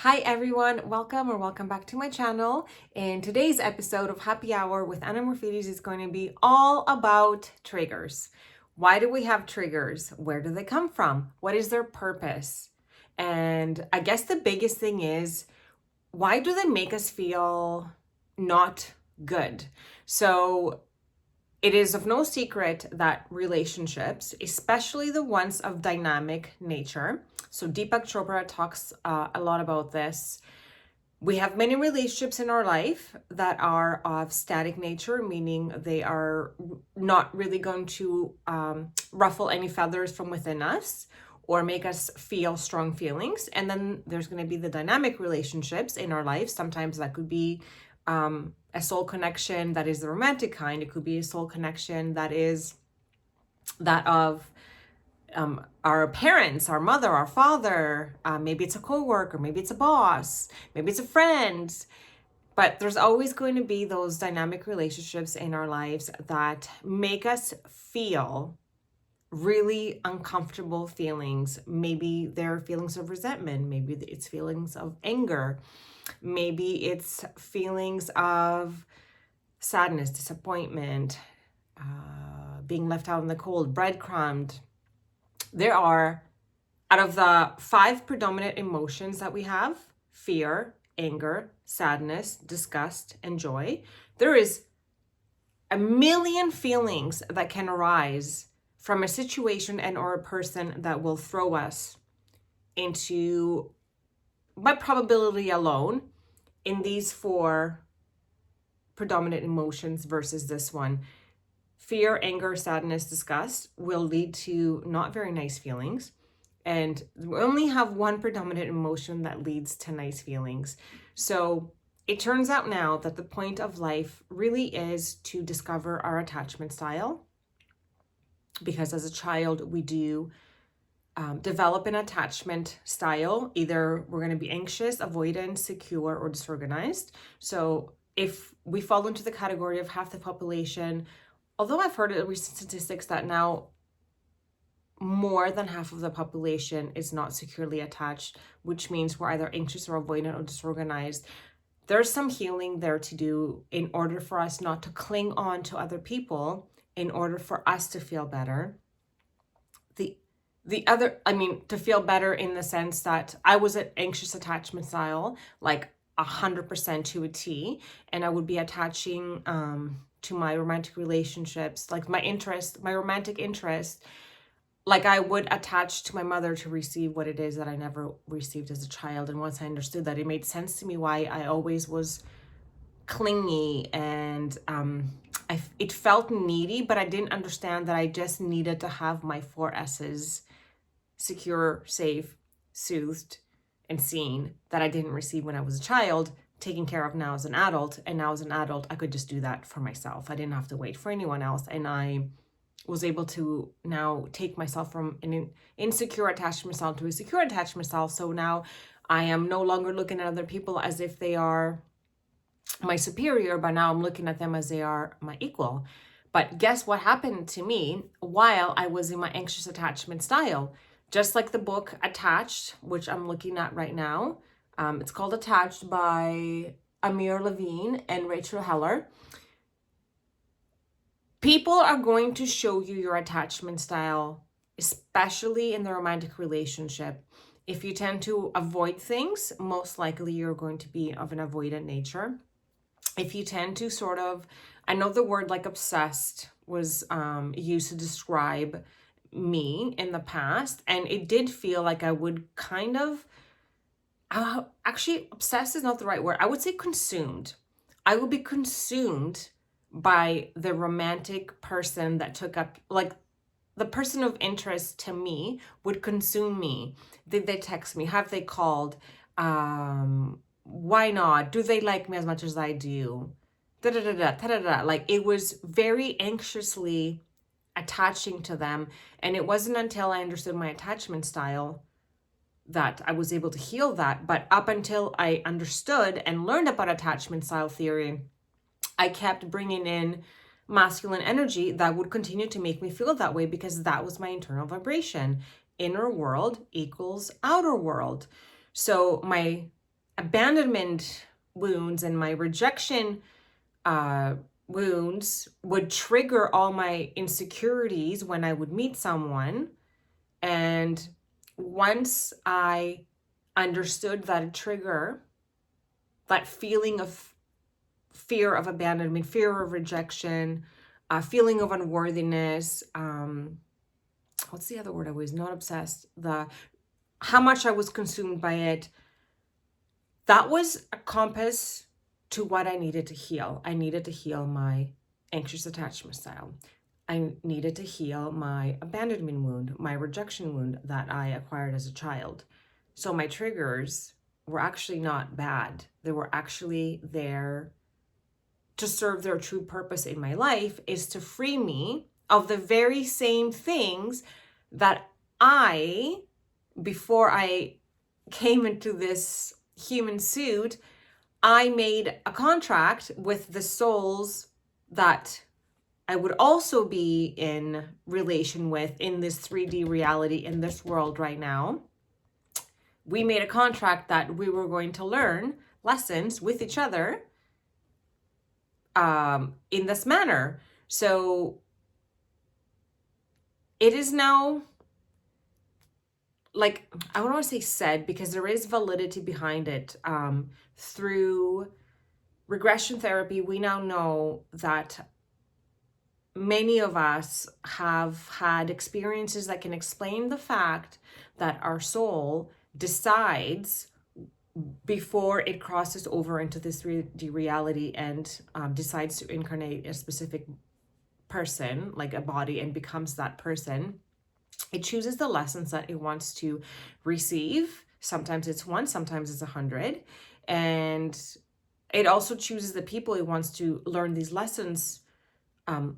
Hi everyone, welcome back to my channel. And today's episode of Happy Hour with Anna Morfides is going to be all about triggers. Why do we have triggers? Where do they come from? What is their purpose? And I guess the biggest thing is, why do they make us feel not good? So it is of no secret that relationships, especially the ones of dynamic nature, so Deepak Chopra talks a lot about this. We have many relationships in our life that are of static nature, meaning they are not really going to ruffle any feathers from within us or make us feel strong feelings. And then there's going to be the dynamic relationships in our life. Sometimes that could be a soul connection that is the romantic kind. It could be a soul connection that is that of our parents, our mother, our father, maybe it's a coworker, maybe it's a boss, maybe it's a friend. But there's always going to be those dynamic relationships in our lives that make us feel really uncomfortable feelings. Maybe they're feelings of resentment, maybe it's feelings of anger, maybe it's feelings of sadness, disappointment, being left out in the cold, breadcrumbed. There are, out of the 5 predominant emotions that we have, fear, anger, sadness, disgust, and joy, there is a million feelings that can arise from a situation and or a person that will throw us into, by probability alone, in these 4 predominant emotions versus this one. Fear, anger, sadness, disgust will lead to not very nice feelings. And we only have 1 predominant emotion that leads to nice feelings. So it turns out now that the point of life really is to discover our attachment style. Because as a child, we do develop an attachment style. Either we're going to be anxious, avoidant, secure, or disorganized. So if we fall into the category of half the population, although I've heard recent statistics that now more than half of the population is not securely attached, which means we're either anxious or avoidant or disorganized, there's some healing there to do in order for us not to cling on to other people, in order for us to feel better. To feel better in the sense that I was an anxious attachment style, like 100% to a T, and I would be attaching to my romantic relationships, like my romantic interest, like I would attach to my mother to receive what it is that I never received as a child. And once I understood that, it made sense to me why I always was clingy and it felt needy, but I didn't understand that I just needed to have my 4 S's, secure, safe, soothed, and seen, that I didn't receive when I was a child, taken care of now as an adult. And now as an adult, I could just do that for myself. I didn't have to wait for anyone else. And I was able to now take myself from an insecure attachment style to a secure attachment style. So now I am no longer looking at other people as if they are my superior, but now I'm looking at them as they are my equal. But guess what happened to me while I was in my anxious attachment style? Just like the book Attached, which I'm looking at right now. It's called Attached by Amir Levine and Rachel Heller. People are going to show you your attachment style, especially in the romantic relationship. If you tend to avoid things, most likely you're going to be of an avoidant nature. If you tend to sort of, I know the word like obsessed was used to describe me in the past, and it did feel like I would kind of, actually obsessed is not the right word. I would say consumed. I would be consumed by the romantic person that took up, like the person of interest to me would consume me. Did they text me? Have they called? Why not? Do they like me as much as I do? Da da da da da da da. Like it was very anxiously attaching to them. And it wasn't until I understood my attachment style that I was able to heal that. But up until I understood and learned about attachment style theory, I kept bringing in masculine energy that would continue to make me feel that way, because that was my internal vibration. Inner world equals outer world. So my abandonment wounds and my rejection wounds would trigger all my insecurities when I would meet someone. And once I understood that trigger, that feeling of fear of abandonment, fear of rejection, feeling of unworthiness, what's the other word? I was not obsessed. How much I was consumed by it. That was a compass to what I needed to heal. I needed to heal my anxious attachment style. I needed to heal my abandonment wound, my rejection wound that I acquired as a child. So my triggers were actually not bad. They were actually there to serve their true purpose in my life, is to free me of the very same things that before I came into this human suit, I made a contract with the souls that I would also be in relation with in this 3D reality, in this world right now. We made a contract that we were going to learn lessons with each other in this manner. So it is now, like, I don't want to say said, because there is validity behind it. Through regression therapy, we now know that many of us have had experiences that can explain the fact that our soul decides before it crosses over into this 3D reality and decides to incarnate a specific person, like a body, and becomes that person. It chooses the lessons that it wants to receive. Sometimes it's one, sometimes it's 100. And it also chooses the people it wants to learn these lessons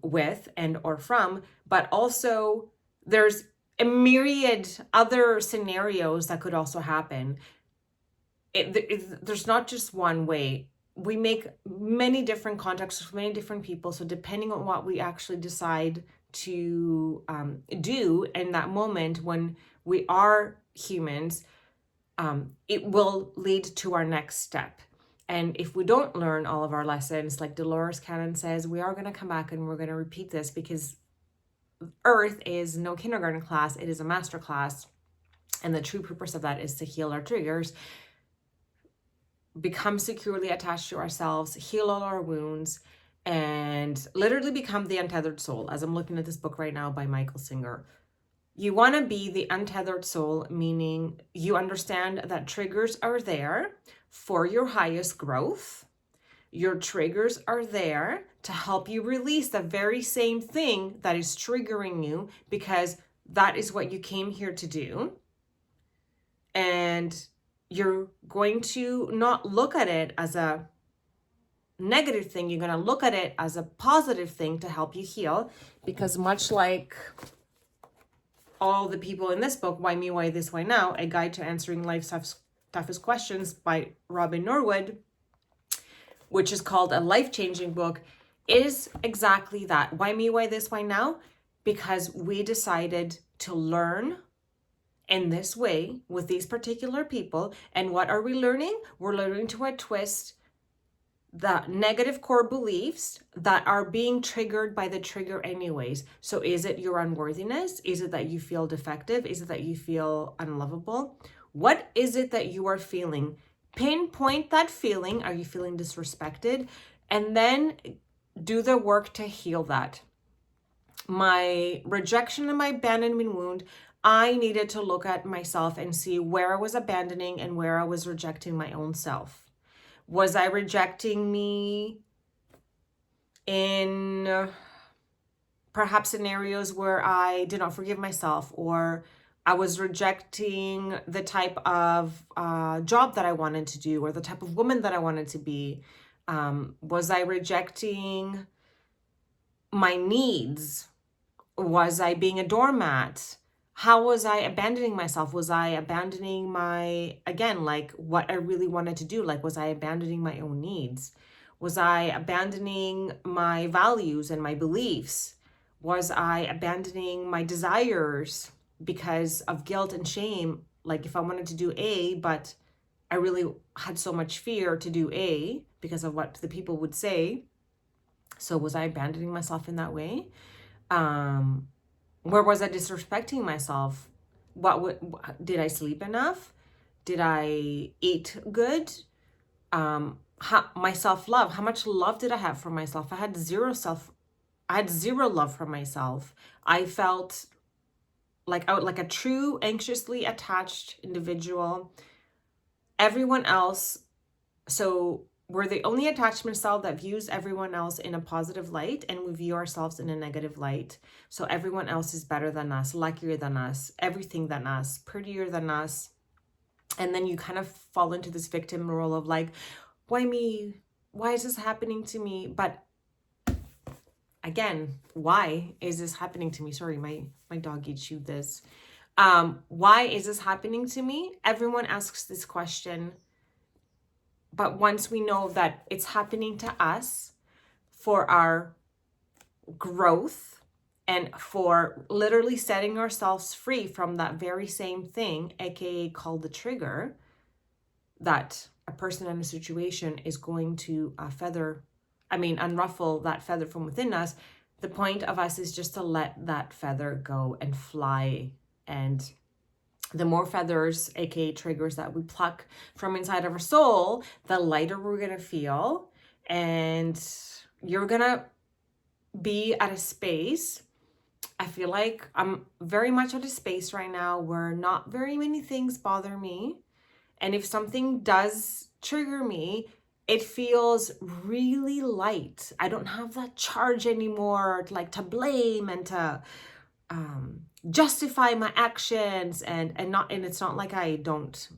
with and or from. But also there's a myriad other scenarios that could also happen. There's not just one way. We make many different contacts with many different people. So depending on what we actually decide to do in that moment when we are humans, it will lead to our next step. And if we don't learn all of our lessons, like Dolores Cannon says, we are going to come back and we're going to repeat this, because Earth is no kindergarten class. It is a master class. And the true purpose of that is to heal our triggers, become securely attached to ourselves, heal all our wounds, and literally become the untethered soul. As I'm looking at this book right now by Michael Singer. You want to be the untethered soul, meaning you understand that triggers are there for your highest growth. Your triggers are there to help you release the very same thing that is triggering you, because that is what you came here to do. And you're going to not look at it as a negative thing. You're going to look at it as a positive thing to help you heal, because much like all the people in this book, Why Me, Why This, Why Now? A Guide to Answering Life's Toughest Questions by Robin Norwood, which is called a life-changing book, is exactly that. Why me, why this, why now? Because we decided to learn in this way with these particular people. And what are we learning? We're learning to twist the negative core beliefs that are being triggered by the trigger anyways. So is it your unworthiness? Is it that you feel defective? Is it that you feel unlovable? What is it that you are feeling? Pinpoint that feeling. Are you feeling disrespected? And then do the work to heal that. My rejection and my abandonment wound, I needed to look at myself and see where I was abandoning and where I was rejecting my own self. Was I rejecting me in perhaps scenarios where I did not forgive myself, or I was rejecting the type of job that I wanted to do, or the type of woman that I wanted to be? Was I rejecting my needs? Was I being a doormat? How was I abandoning myself? Was I abandoning my, again, like what I really wanted to do? Like, was I abandoning my own needs? Was I abandoning my values and my beliefs? Was I abandoning my desires because of guilt and shame? Like if I wanted to do A, but I really had so much fear to do A because of what the people would say. So was I abandoning myself in that way? Where was I disrespecting myself? Did I sleep enough? Did I eat good? My self-love, how much love did I have for myself? I had zero love for myself. I felt like a true anxiously attached individual. Everyone else, so we're the only attachment style that views everyone else in a positive light, and we view ourselves in a negative light. So everyone else is better than us, luckier than us, everything than us, prettier than us. And then you kind of fall into this victim role of like, why me? Why is this happening to me? But again, why is this happening to me? Sorry, my doggy chewed this. Why is this happening to me? Everyone asks this question. But once we know that it's happening to us for our growth and for literally setting ourselves free from that very same thing, aka called the trigger, that a person in a situation is going to unruffle that feather from within us. The point of us is just to let that feather go and fly. And the more feathers, aka triggers, that we pluck from inside of our soul, the lighter we're going to feel. And you're going to be at a space. I feel like I'm very much at a space right now where not very many things bother me. And if something does trigger me, it feels really light. I don't have that charge anymore, to blame and to justify my actions, and it's not like I don't,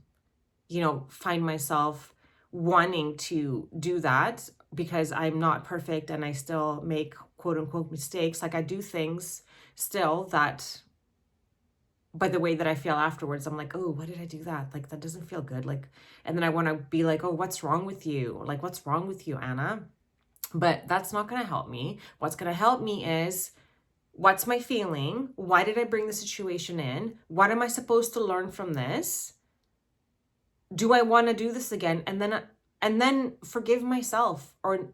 find myself wanting to do that, because I'm not perfect and I still make quote unquote mistakes. Like I do things still that, by the way that I feel afterwards, I'm like, oh, why did I do that? Like, that doesn't feel good. Like, and then I want to be like, oh, what's wrong with you? Like, what's wrong with you, Anna? But that's not going to help me. What's going to help me is, what's my feeling? Why did I bring the situation in? What am I supposed to learn from this? Do I want to do this again? And then forgive myself or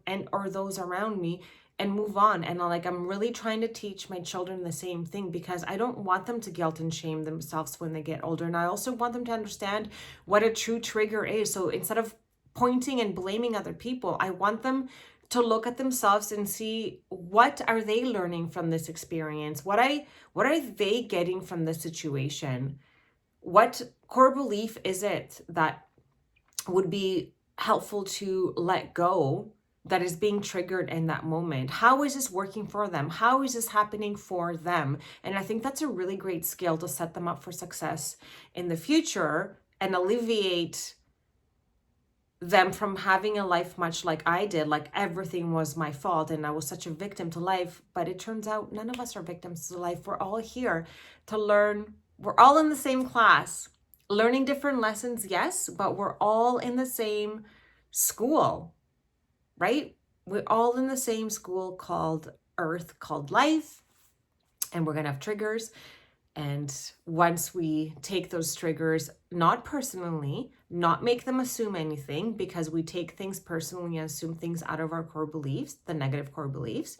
those around me and move on. And I'm really trying to teach my children the same thing, because I don't want them to guilt and shame themselves when they get older. And I also want them to understand what a true trigger is. So instead of pointing and blaming other people, I want them to look at themselves and see, what are they learning from this experience? What are they getting from this situation? What core belief is it that would be helpful to let go, that is being triggered in that moment? How is this working for them? How is this happening for them? And I think that's a really great skill to set them up for success in the future and alleviate them from having a life much like I did, like everything was my fault and I was such a victim to life. But it turns out none of us are victims to life. We're all here to learn. We're all in the same class, learning different lessons, yes, but we're all in the same school, right? We're all in the same school called Earth, called life, and we're going to have triggers. And once we take those triggers, not personally, not make them assume anything, because we take things personally and assume things out of our core beliefs, the negative core beliefs,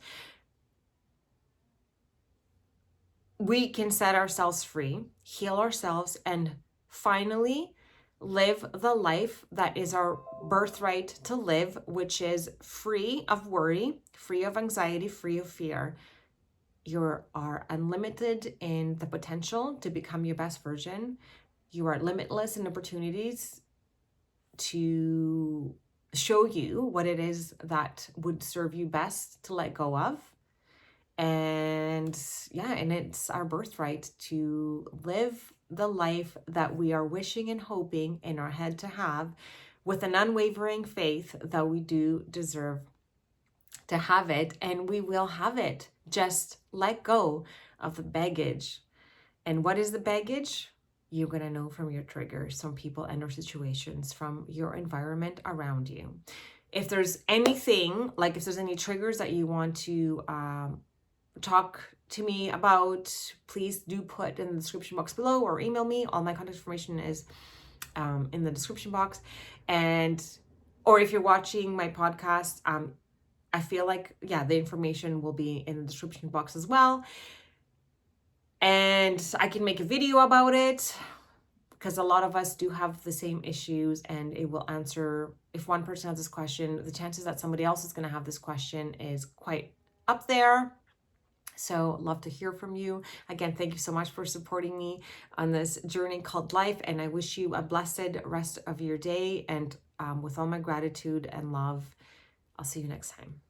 we can set ourselves free, heal ourselves, and finally live the life that is our birthright to live, which is free of worry, free of anxiety, free of fear. You are unlimited in the potential to become your best version. You are limitless in opportunities to show you what it is that would serve you best to let go of. And yeah, and it's our birthright to live the life that we are wishing and hoping in our head to have, with an unwavering faith that we do deserve to have it, and we will have it. Just let go of the baggage. And what is the baggage? You're going to know from your triggers, from people and or situations, from your environment around you. If there's anything, if there's any triggers that you want to talk to me about, please do put in the description box below or email me. All my contact information is in the description box. Or if you're watching my podcast, I feel like, yeah, the information will be in the description box as well. And I can make a video about it because a lot of us do have the same issues, and it will answer, if one person has this question, the chances that somebody else is going to have this question is quite up there. So love to hear from you. Again, thank you so much for supporting me on this journey called life. And I wish you a blessed rest of your day. And with all my gratitude and love, I'll see you next time.